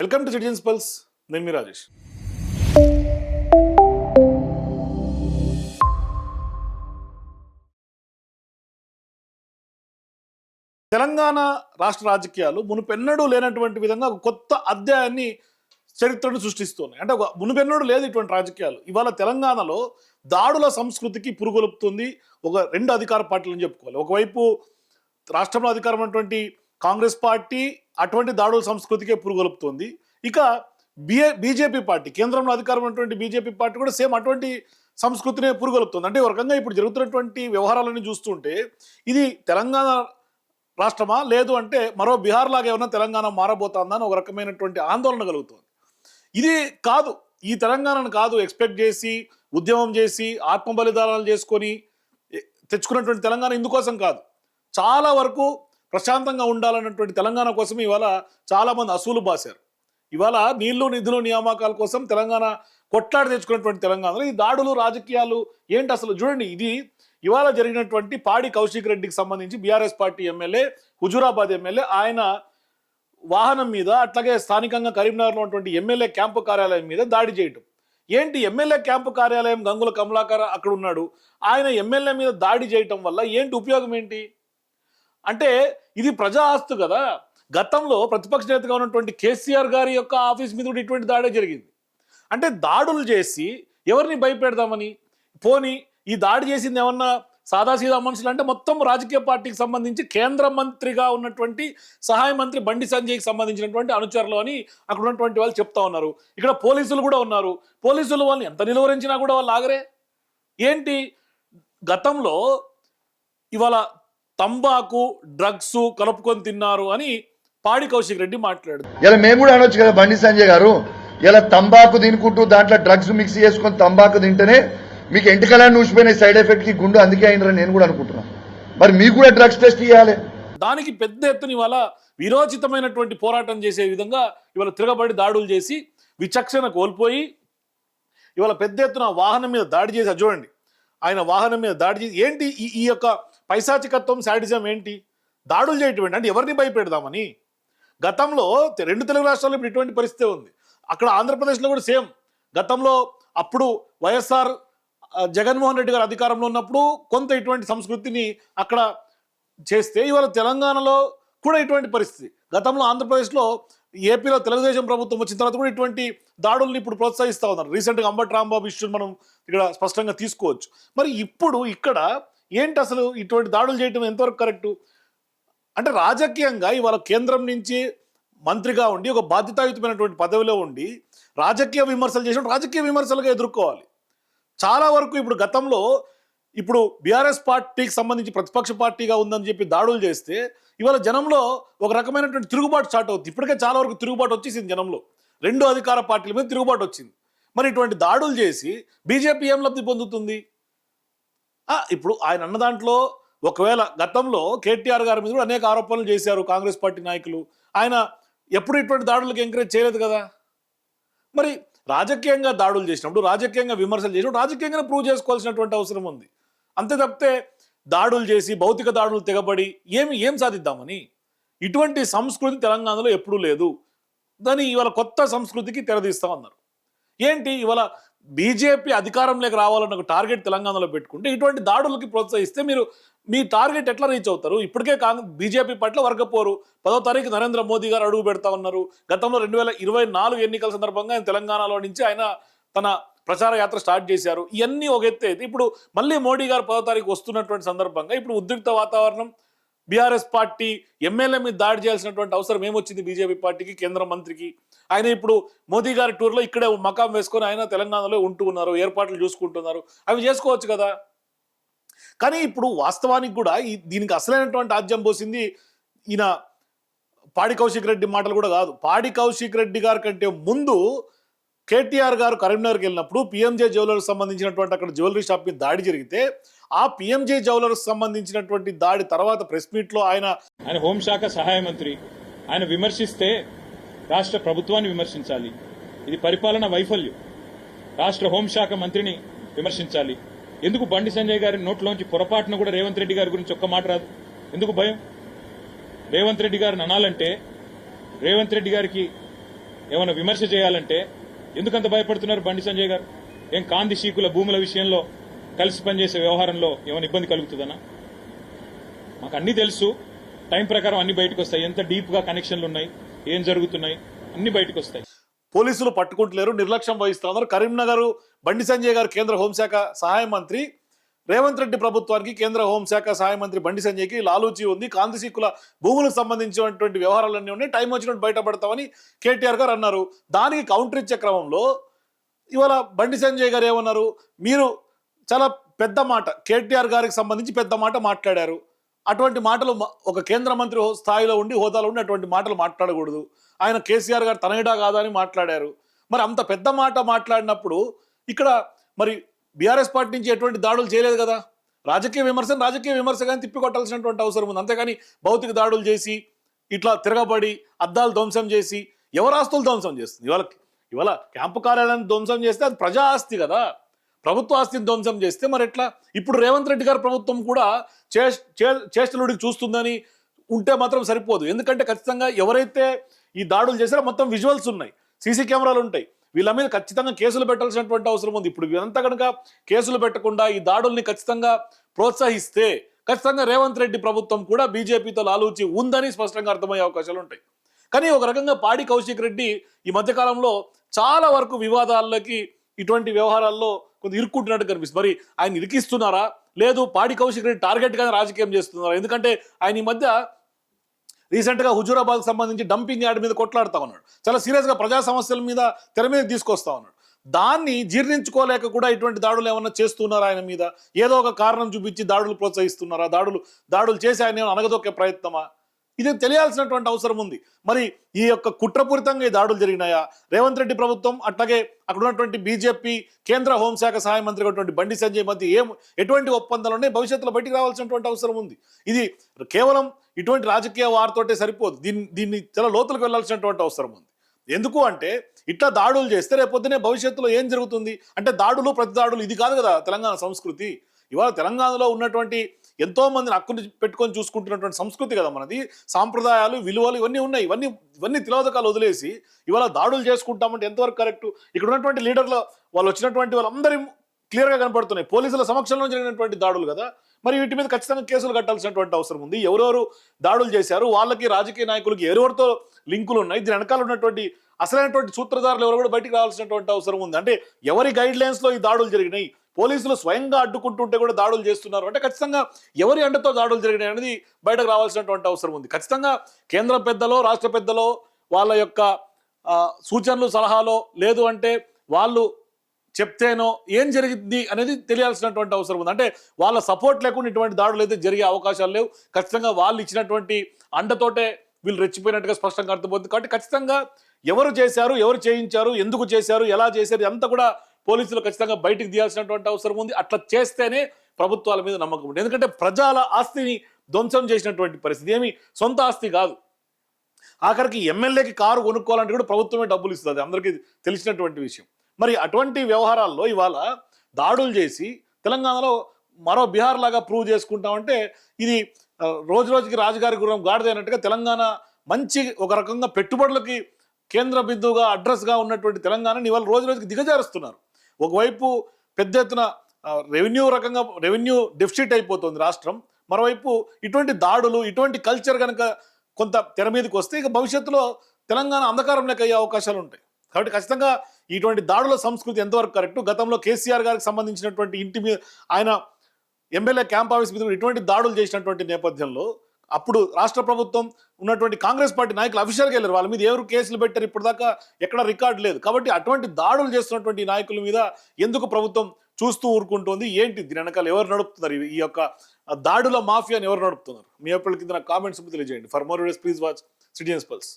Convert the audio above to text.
Welcome to citizens pulse. నేను మీ రాజేష్. తెలంగాణ రాష్ట్ర రాజకీయాలు మునుపెన్నడూ లేనటువంటి విధంగా ఒక కొత్త అధ్యాయాన్ని చరిత్రను సృష్టిస్తున్నాయి. అంటే ఒక మునుపెన్నడూ లేదు ఇటువంటి రాజకీయాలు. ఇవాళ తెలంగాణలో దాడుల సంస్కృతికి పురుగొలుపుతుంది ఒక రెండు అధికార పార్టీలను చెప్పుకోవాలి. ఒకవైపు రాష్ట్రంలో అధికారం ఉన్నటువంటి కాంగ్రెస్ పార్టీ అటువంటి దాడుల సంస్కృతికే పురుగొలుపుతుంది. ఇక బీజేపీ పార్టీ, కేంద్రంలో అధికారం ఉన్నటువంటి బీజేపీ పార్టీ కూడా సేమ్ అటువంటి సంస్కృతినే పురుగొలుపుతుంది. అంటే ఒక రకంగా ఇప్పుడు జరుగుతున్నటువంటి వ్యవహారాలను చూస్తుంటే ఇది తెలంగాణ రాష్ట్రమా, లేదు అంటే మరో బీహార్ లాగా ఏమన్నా తెలంగాణ మారబోతుందా అని ఒక రకమైనటువంటి ఆందోళన కలుగుతుంది. ఇది కాదు, ఈ తెలంగాణను కాదు ఎక్స్పెక్ట్ చేసి ఉద్యమం చేసి ఆత్మ బలిదానాలు చేసుకొని తెచ్చుకున్నటువంటి తెలంగాణ ఇందుకోసం కాదు. చాలా వరకు ప్రశాంతంగా ఉండాలన్నటువంటి తెలంగాణ కోసం ఇవాళ చాలామంది అసూలు బాసారు. ఇవాళ నీళ్లు నిధులు నియామకాల కోసం తెలంగాణ కొట్లాడి తెచ్చుకున్నటువంటి తెలంగాణలో ఈ దాడులు రాజకీయాలు ఏంటి అసలు చూడండి. ఇది ఇవాళ జరిగినటువంటి పాడి కౌశిక్ రెడ్డికి సంబంధించి BRS party MLA, Huzurabad MLA, ఆయన వాహనం మీద, అట్లాగే స్థానికంగా కరీంనగర్లో ఉన్నటువంటి ఎమ్మెల్యే క్యాంపు కార్యాలయం మీద దాడి చేయటం ఏంటి? ఎమ్మెల్యే క్యాంపు కార్యాలయం గంగుల కమలాకర్ అక్కడ ఉన్నాడు, ఆయన ఎమ్మెల్యే మీద దాడి చేయటం వల్ల ఏంటి ఉపయోగం ఏంటి? అంటే ఇది ప్రజా ఆస్తు కదా. గతంలో ప్రతిపక్ష నేతగా ఉన్నటువంటి కేసీఆర్ గారి యొక్క ఆఫీస్ మీద కూడా ఇటువంటి దాడే జరిగింది. అంటే దాడులు చేసి ఎవరిని భయపెడదామని? పోనీ ఈ దాడి చేసింది ఏమన్నా సాదాసీదా మనుషులు అంటే మొత్తం రాజకీయ పార్టీకి సంబంధించి కేంద్ర మంత్రిగా ఉన్నటువంటి సహాయ మంత్రి బండి సంజయ్కి సంబంధించినటువంటి అనుచరులు అని అక్కడ ఉన్నటువంటి వాళ్ళు చెప్తా ఉన్నారు. ఇక్కడ పోలీసులు కూడా ఉన్నారు. పోలీసులు వాళ్ళని ఎంత నిలువరించినా కూడా వాళ్ళు ఆగరే ఏంటి? గతంలో ఇవాళ తంబాకు డ్రగ్స్ కలుపుకొని తిన్నారు అని పాడి కౌశిక్ రెడ్డి మాట్లాడు. ఇలా మేము కూడా అనొచ్చు కదా బండి సంజయ్ గారు, ఇలా తంబాకు తినుకుంటూ దాంట్లో డ్రగ్స్ మిక్స్ చేసుకొని తంబాకు తింటేనే మీకు ఎంటికలని ఊసిపోయిన సైడ్ ఎఫెక్ట్ కి గుండు అందుకే అయినరని నేను కూడా అనుకుంటున్నాను. మరి మీకు కూడా డ్రగ్స్ టెస్ట్ ఇవ్వాలి. దానికి పెద్ద ఎత్తున ఇవాళ విరోచితమైనటువంటి పోరాటం చేసే విధంగా ఇవాళ తిరగబడి దాడులు చేసి విచక్షణ కోల్పోయి ఇవాళ పెద్ద ఎత్తున వాహనం మీద దాడి చేసి, చూడండి ఆయన వాహనం మీద దాడి చేసి ఏంటి ఈ యొక్క పైశాచికత్వం, శాడిజం ఏంటి? దాడులు చేయటం అంటే ఎవరిని భయపెడదామని? గతంలో రెండు తెలుగు రాష్ట్రాల్లో ఇప్పుడు ఇటువంటి పరిస్థితి ఉంది. అక్కడ ఆంధ్రప్రదేశ్లో కూడా సేమ్. గతంలో అప్పుడు వైఎస్ఆర్ జగన్మోహన్ రెడ్డి గారు అధికారంలో ఉన్నప్పుడు కొంత ఇటువంటి సంస్కృతిని అక్కడ చేస్తే ఇవాళ తెలంగాణలో కూడా ఇటువంటి పరిస్థితి. గతంలో ఆంధ్రప్రదేశ్లో, ఏపీలో తెలుగుదేశం ప్రభుత్వం వచ్చిన తర్వాత కూడా ఇటువంటి దాడుల్ని ఇప్పుడు ప్రోత్సహిస్తూ ఉన్నారు. రీసెంట్గా అంబటి రాంబాబు ఇష్యూని మనం ఇక్కడ స్పష్టంగా తీసుకోవచ్చు. మరి ఇప్పుడు ఇక్కడ ఏంటి అసలు ఇటువంటి దాడులు చేయడం ఎంతవరకు కరెక్టు? అంటే రాజకీయంగా ఇవాళ కేంద్రం నుంచి మంత్రిగా ఉండి ఒక బాధ్యతాయుతమైనటువంటి పదవిలో ఉండి రాజకీయ విమర్శలు చేసిన రాజకీయ విమర్శలుగా ఎదుర్కోవాలి. చాలా వరకు ఇప్పుడు గతంలో ఇప్పుడు బీఆర్ఎస్ పార్టీకి సంబంధించి ప్రతిపక్ష పార్టీగా ఉందని చెప్పి దాడులు చేస్తే ఇవాళ జనంలో ఒక రకమైనటువంటి తిరుగుబాటు స్టార్ట్ అవుతుంది. ఇప్పటికే చాలా వరకు తిరుగుబాటు వచ్చేసింది జనంలో. రెండు అధికార పార్టీల మీద తిరుగుబాటు వచ్చింది. మరి ఇటువంటి దాడులు చేసి బీజేపీ ఏం లబ్ధి పొందుతుంది? ఇప్పుడు ఆయన అన్న దాంట్లో ఒకవేళ గతంలో కేటీఆర్ గారి మీద కూడా అనేక ఆరోపణలు చేశారు కాంగ్రెస్ పార్టీ నాయకులు. ఆయన ఎప్పుడు ఇటువంటి దాడులకు ఎంకరేజ్ చేయలేదు కదా. మరి రాజకీయంగా దాడులు చేసినప్పుడు, రాజకీయంగా విమర్శలు చేసినప్పుడు రాజకీయంగా ప్రూవ్ చేసుకోవాల్సినటువంటి అవసరం ఉంది. అంతే తప్పితే దాడులు చేసి భౌతిక దాడులు తెగబడి ఏం సాధిద్దామని? ఇటువంటి సంస్కృతి తెలంగాణలో ఎప్పుడూ లేదు. దాన్ని ఇవాళ కొత్త సంస్కృతికి తెరదీస్తామన్నారు. ఏంటి ఇవాళ బీజేపీ అధికారంలోకి రావాలన్న ఒక టార్గెట్ తెలంగాణలో పెట్టుకుంటే ఇటువంటి దాడులకి ప్రోత్సహిస్తే మీరు మీ టార్గెట్ ఎట్లా రీచ్ అవుతారు? ఇప్పటికే బీజేపీ పట్ల వర్గపోరు 10వ తారీఖు నరేంద్ర మోదీ గారు అడుగు పెడతా ఉన్నారు. గతంలో 2024 ఎన్నికల సందర్భంగా ఆయన తెలంగాణలో నుంచి ఆయన తన ప్రచార యాత్ర స్టార్ట్ చేశారు. ఇవన్నీ ఒక ఎత్తు అయితే ఇప్పుడు మళ్ళీ మోడీ గారు 10వ తారీఖు వస్తున్నటువంటి సందర్భంగా ఇప్పుడు ఉద్రిక్త వాతావరణం. బీఆర్ఎస్ పార్టీ ఎమ్మెల్యే మీద దాడి చేయాల్సినటువంటి అవసరం ఏమొచ్చింది బీజేపీ పార్టీకి, కేంద్ర మంత్రికి? ఆయన ఇప్పుడు మోదీ గారి టూర్లో ఇక్కడే మకాం వేసుకొని ఆయన తెలంగాణలో ఉంటూ ఉన్నారు, ఏర్పాట్లు చూసుకుంటున్నారు. అవి చేసుకోవచ్చు కదా. కానీ ఇప్పుడు వాస్తవానికి కూడా దీనికి అసలైనటువంటి ఆజ్యం పోసింది ఈయన పాడి కౌశిక్ రెడ్డి మాటలు కూడా కాదు. పాడి కౌశిక్ రెడ్డి గారి కంటే ముందు కేటీఆర్ గారు కరీంనగర్కి వెళ్ళినప్పుడు పిఎంజే జ్యువెలర్స్ సంబంధించినటువంటి అక్కడ జ్యువెలరీ షాప్ మీద దాడి జరిగితే ఆ పిఎంజే జ్యువెలర్స్ సంబంధించినటువంటి దాడి తర్వాత ప్రెస్ మీట్ లో ఆయన హోంశాఖ సహాయ మంత్రి ఆయన విమర్శిస్తే రాష్ట్ర ప్రభుత్వాన్ని విమర్శించాలి. ఇది పరిపాలన వైఫల్యం. రాష్ట్ర హోంశాఖ మంత్రిని విమర్శించాలి. ఎందుకు బండి సంజయ్ గారి నోట్లోంచి పొరపాటును కూడా రేవంత్ రెడ్డి గారి గురించి ఒక్క మాట రాదు? ఎందుకు భయం? రేవంత్ రెడ్డి గారిని అనాలంటే రేవంత్ రెడ్డి గారికి ఏమైనా విమర్శ చేయాలంటే ఎందుకంత భయపడుతున్నారు బండి సంజయ్ గారు? ఏం కాంది శీకుల భూముల విషయంలో కలిసి పనిచేసే వ్యవహారంలో ఏమైనా ఇబ్బంది కలుగుతుందనా? మాకు అన్ని తెలుసు, టైం ప్రకారం అన్ని బయటకు వస్తాయి. ఎంత డీప్ గా కనెక్షన్లు ఉన్నాయి, ఏం జరుగుతున్నాయి, అన్ని బయటకు వస్తాయి. పోలీసులు పట్టుకుంటలేరు, నిర్లక్ష్యం వహిస్తున్నారు. కరీంనగర్ బండి సంజయ్ గారు కేంద్ర హోంశాఖ సహాయ మంత్రి, రేవంత్ రెడ్డి ప్రభుత్వానికి కేంద్ర హోంశాఖ సహాయ మంత్రి బండి సంజయ్కి లాలూచి ఉంది. కాంతిశీకుల భూములకు సంబంధించినటువంటి వ్యవహారాలన్నీ ఉన్నాయి, టైం వచ్చినట్టు బయటపడతామని కేటీఆర్ గారు అన్నారు. దానికి కౌంటర్ ఇచ్చే క్రమంలో ఇవాళ బండి సంజయ్ గారు ఏమన్నారు, మీరు చాలా పెద్ద మాట కేటీఆర్ గారికి సంబంధించి పెద్ద మాట మాట్లాడారు. అటువంటి మాటలు ఒక కేంద్ర మంత్రి స్థాయిలో ఉండి హోదాలో ఉండి అటువంటి మాటలు మాట్లాడకూడదు. ఆయన కేసీఆర్ గారు తనయుడా కాదా అని మాట్లాడారు. మరి అంత పెద్ద మాట మాట్లాడినప్పుడు ఇక్కడ మరి బీఆర్ఎస్ పార్టీ నుంచి ఎటువంటి దాడులు చేయలేదు కదా. రాజకీయ విమర్శగాని తిప్పికొట్టాల్సినటువంటి అవసరం ఉంది. అంతేగాని భౌతిక దాడులు చేసి ఇట్లా తిరగబడి అద్దాలు ధ్వంసం చేసి ఎవరు ఆస్తులు ధ్వంసం చేస్తుంది? ఇవాళ క్యాంపు కార్యాలయాన్ని ధ్వంసం చేస్తే అది ప్రజా ఆస్తి కదా, ప్రభుత్వ ఆస్తిని ధ్వంసం చేస్తే మరి ఎట్లా? ఇప్పుడు రేవంత్ రెడ్డి గారి ప్రభుత్వం కూడా చేష్టలుడికి చూస్తుందని ఉంటే మాత్రం సరిపోదు. ఎందుకంటే ఖచ్చితంగా ఎవరైతే ఈ దాడులు చేశారో మొత్తం విజువల్స్ ఉన్నాయి, సీసీ కెమెరాలు ఉంటాయి. వీళ్ళ మీద ఖచ్చితంగా కేసులు పెట్టాల్సినటువంటి అవసరం ఉంది. ఇప్పుడు వీరంతా కనుక కేసులు పెట్టకుండా ఈ దాడుల్ని ఖచ్చితంగా ప్రోత్సహిస్తే ఖచ్చితంగా రేవంత్ రెడ్డి ప్రభుత్వం కూడా బీజేపీతో లాలూచి ఉందని స్పష్టంగా అర్థమయ్యే అవకాశాలు ఉంటాయి. కానీ ఒక రకంగా పాడి కౌశిక్ రెడ్డి ఈ మధ్యకాలంలో చాలా వరకు వివాదాలకి ఇటువంటి వ్యవహారాల్లో కొంత ఇరుక్కుంటున్నట్టు కనిపిస్తుంది. మరి ఆయన ఇరికిస్తున్నారా, లేదు పాడి కౌశిక్ రెడ్డి టార్గెట్గానే రాజకీయం చేస్తున్నారా? ఎందుకంటే ఆయన ఈ మధ్య రీసెంట్గా హుజూరాబాద్కి సంబంధించి డంపింగ్ యార్డ్ మీద కొట్లాడుతూ ఉన్నాడు. చాలా సీరియస్గా ప్రజా సమస్యల మీద తెర మీద తీసుకొస్తా ఉన్నాడు. దాన్ని జీర్ణించుకోలేక కూడా ఇటువంటి దాడులు ఏమన్నా చేస్తున్నారా ఆయన మీద? ఏదో ఒక కారణం చూపించి దాడులు ప్రోత్సహిస్తున్నారా? దాడులు చేసి ఆయన ఏమైనా అనగదొక్కే ప్రయత్నమా? ఇది తెలియాల్సినటువంటి అవసరం ఉంది. మరి ఈ యొక్క కుట్రపూరితంగా ఈ దాడులు జరిగినాయా? రేవంత్ రెడ్డి ప్రభుత్వం అట్లాగే అక్కడ ఉన్నటువంటి బీజేపీ కేంద్ర హోంశాఖ సహాయ మంత్రి అయినటువంటి బండి సంజయ్ మధ్య ఎటువంటి ఒప్పందాలు ఉన్నాయి? భవిష్యత్తులో బయటికి రావాల్సినటువంటి అవసరం ఉంది. ఇది కేవలం ఇటువంటి రాజకీయ వారితోటే సరిపోదు, దీన్ని చాలా లోతులకు వెళ్లాల్సినటువంటి అవసరం ఉంది. ఎందుకు అంటే ఇట్లా దాడులు చేస్తే రేపొద్దునే భవిష్యత్తులో ఏం జరుగుతుంది అంటే దాడులు ప్రతి దాడులు ఇది కాదు కదా తెలంగాణ సంస్కృతి. ఇవాళ తెలంగాణలో ఉన్నటువంటి ఎంతో మందిని హక్కుని పెట్టుకొని చూసుకుంటున్నటువంటి సంస్కృతి కదా మనది. సాంప్రదాయాలు, విలువలు ఇవన్నీ ఉన్నాయి. ఇవన్నీ తిలోదకాలు వదిలేసి ఇవాళ దాడులు చేసుకుంటామంటే ఎంతవరకు కరెక్ట్? ఇక్కడ ఉన్నటువంటి లీడర్లు వాళ్ళు వచ్చినటువంటి వాళ్ళందరి క్లియర్గా కనపడుతున్నాయి. పోలీసుల సమక్షంలో జరిగినటువంటి దాడులు కదా. మరి వీటి మీద ఖచ్చితంగా కేసులు కట్టాల్సినటువంటి అవసరం ఉంది. ఎవరెవరు దాడులు చేశారు, వాళ్ళకి రాజకీయ నాయకులకి ఎవరెవరితో లింకులు ఉన్నాయి, దీని వెనకాల ఉన్నటువంటి అసలైనటువంటి సూత్రధారులు ఎవరు కూడా బయటికి రావాల్సినటువంటి అవసరం ఉంది. అంటే ఎవరి గైడ్ లైన్స్లో ఈ దాడులు జరిగినాయి, పోలీసులు స్వయంగా అడ్డుకుంటుంటే కూడా దాడులు చేస్తున్నారు అంటే ఖచ్చితంగా ఎవరి అండతో దాడులు జరిగినాయి అనేది బయటకు రావాల్సినటువంటి అవసరం ఉంది. ఖచ్చితంగా కేంద్ర పెద్దలో రాష్ట్ర పెద్దలో వాళ్ళ యొక్క సూచనలు సలహాలో లేదు అంటే వాళ్ళు చెప్తేనో ఏం జరిగింది అనేది తెలియాల్సినటువంటి అవసరం ఉంది. అంటే వాళ్ళ సపోర్ట్ లేకుండా ఇటువంటి దాడులు అయితే జరిగే అవకాశాలు లేవు. ఖచ్చితంగా వాళ్ళు ఇచ్చినటువంటి అండతోటే వీళ్ళు రెచ్చిపోయినట్టుగా స్పష్టంగా అర్థమవుతుంది. కాబట్టి ఖచ్చితంగా ఎవరు చేశారు, ఎవరు చేయించారు, ఎందుకు చేశారు, ఎలా చేశారు అంతా కూడా పోలీసులు ఖచ్చితంగా బయటికి తీయాల్సినటువంటి అవసరం ఉంది. అట్లా చేస్తేనే ప్రభుత్వాల మీద నమ్మకం ఉంటుంది. ఎందుకంటే ప్రజల ఆస్తిని ధ్వంసం చేసినటువంటి పరిస్థితి ఏమి సొంత ఆస్తి కాదు. ఆఖరికి ఎమ్మెల్యేకి కారు కొనుక్కోవాలంటే కూడా ప్రభుత్వమే డబ్బులు ఇస్తుంది, అందరికీ తెలిసినటువంటి విషయం. మరి అటువంటి వ్యవహారాల్లో ఇవాళ దాడులు చేసి తెలంగాణలో మరో బీహార్ లాగా ప్రూవ్ చేసుకుంటామంటే ఇది రోజు రోజుకి రాజుగారి గురం గాడిదైనట్టుగా తెలంగాణ మంచి ఒక రకంగా పెట్టుబడులకి కేంద్ర బిందువుగా అడ్రస్గా ఉన్నటువంటి తెలంగాణని ఇవాళ రోజు రోజుకి దిగజారుస్తున్నారు. ఒకవైపు పెద్ద ఎత్తున రెవెన్యూ డెఫిసిట్ అయిపోతుంది రాష్ట్రం. మరోవైపు ఇటువంటి దాడులు, ఇటువంటి కల్చర్ కనుక కొంత తెర మీదకి వస్తే ఇక భవిష్యత్తులో తెలంగాణ అంధకారంలోకి అయ్యే అవకాశాలు ఉంటాయి. కాబట్టి ఖచ్చితంగా ఇటువంటి దాడుల సంస్కృతి ఎంతవరకు కరెక్టు? గతంలో కేసీఆర్ గారికి సంబంధించినటువంటి ఇంటి మీద ఆయన ఎమ్మెల్యే క్యాంప్ ఆఫీస్ మీద ఇటువంటి దాడులు చేసినటువంటి నేపథ్యంలో అప్పుడు రాష్ట్ర ప్రభుత్వం ఉన్నటువంటి కాంగ్రెస్ పార్టీ నాయకులు అఫీషియల్గా వెళ్ళారు, వాళ్ళ మీద ఎవరు కేసులు పెట్టారు ఇప్పుడు దాకా ఎక్కడ రికార్డు లేదు. కాబట్టి అటువంటి దాడులు చేస్తున్నటువంటి నాయకుల మీద ఎందుకు ప్రభుత్వం చూస్తూ ఊరుకుంటుంది? ఏంటి దీని వెనకాల ఎవరు నడుపుతున్నారు? ఈ యొక్క దాడుల మాఫియాని ఎవరు నడుపుతున్నారు? మీ ఎప్పటి కింద కామెంట్స్ తెలియజేయండి. For more videos please watch citizens pulse.